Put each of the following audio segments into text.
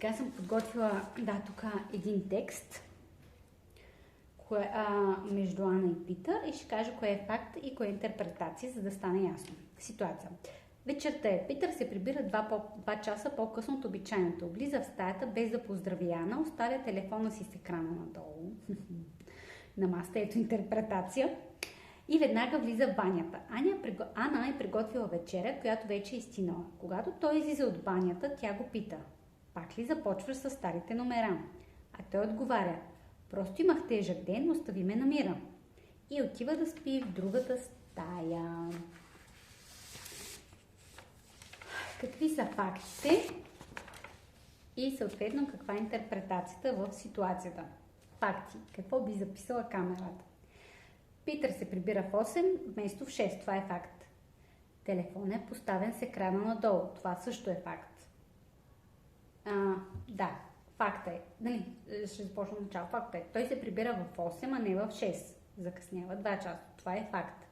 Сега съм подготвила, тук един текст между Ана и Питър и ще кажа кое е факт и кое е интерпретация, за да стане ясно. Ситуация. Вечерта е. Питър се прибира 2 часа по-късно от обичайното. Влиза в стаята без да поздрави Ана, оставя телефона си с екрана надолу. На маста, ето интерпретация. И веднага влиза в банята. Ана е приготвила вечеря, която вече е изтинала. Когато той излиза от банята, тя го пита: пак ли започваш с старите номера? А той отговаря: просто имах тежък ден, остави ме на мира. И отива да спи в другата стая. Какви са фактите и съответно каква е интерпретацията в ситуацията? Факти. Какво би записала камерата? Питър се прибира в 8 вместо в 6. Това е факт. Телефон е поставен с екрана надолу. Това също е факт. Факта е. Ще започна от начало. Факт е. Той се прибира в 8, а не в 6. Закъснява 2 часа. Това е факт.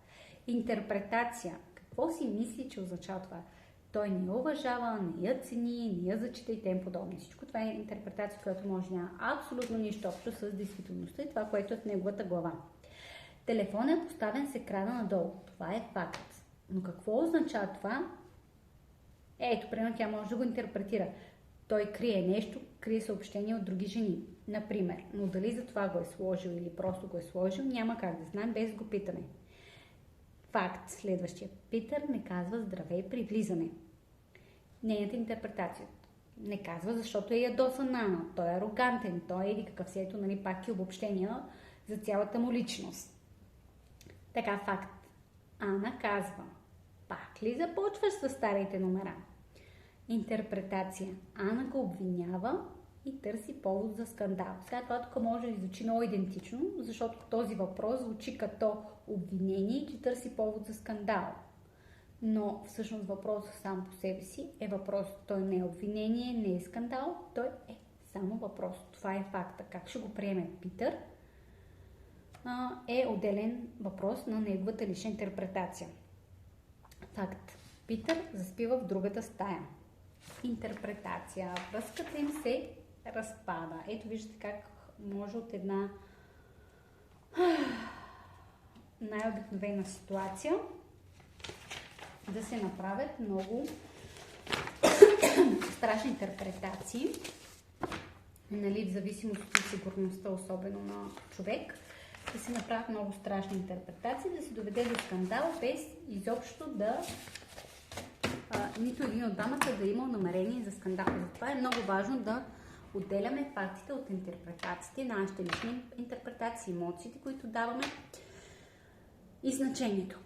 Интерпретация. Какво си мисли, че означава това? Той не я уважава, не я цени, не я зачита и тем подобни. Всичко това е интерпретация, която може да няма абсолютно нищо общо с действителността и това, което е в неговата глава. Телефонът е поставен с екрана надолу. Това е факт. Но какво означава това? Ето, примерно, тя може да го интерпретира. Той крие нещо, крие съобщение от други жени. Например, но дали за това го е сложил или просто го е сложил, няма как да знаем без да го питаме. Факт. Следващия. Питър не казва здравей при влизане. Нейната интерпретация. Не казва, защото е ядосан на Ана. Той е арогантен. Той е или какъв си, ето, пак и обобщения за цялата му личност. Така, факт. Ана казва: пак ли започваш с старите номера? Интерпретация. Ана го обвинява и търси повод за скандал. Сега това тук може да звучи много идентично, защото този въпрос звучи като обвинение, че търси повод за скандал. Но всъщност въпросът сам по себе си е въпрос. Той не е обвинение, не е скандал, той е само въпрос. Това е факта. Как ще го приеме Питър е отделен въпрос на неговата лична интерпретация. Факт. Питър заспива в другата стая. Интерпретация. Връзката им се разпада. Ето виждате как може от една най-обикновена ситуация да се направят много страшни интерпретации, в зависимост от сигурността, особено на човек, да се направят много страшни интерпретации, да се доведе до скандал, без изобщо да нито един от двамата да има намерение за скандал. Затова е много важно да отделяме фактите от интерпретациите, нашите лични интерпретации, емоциите, които даваме и значението.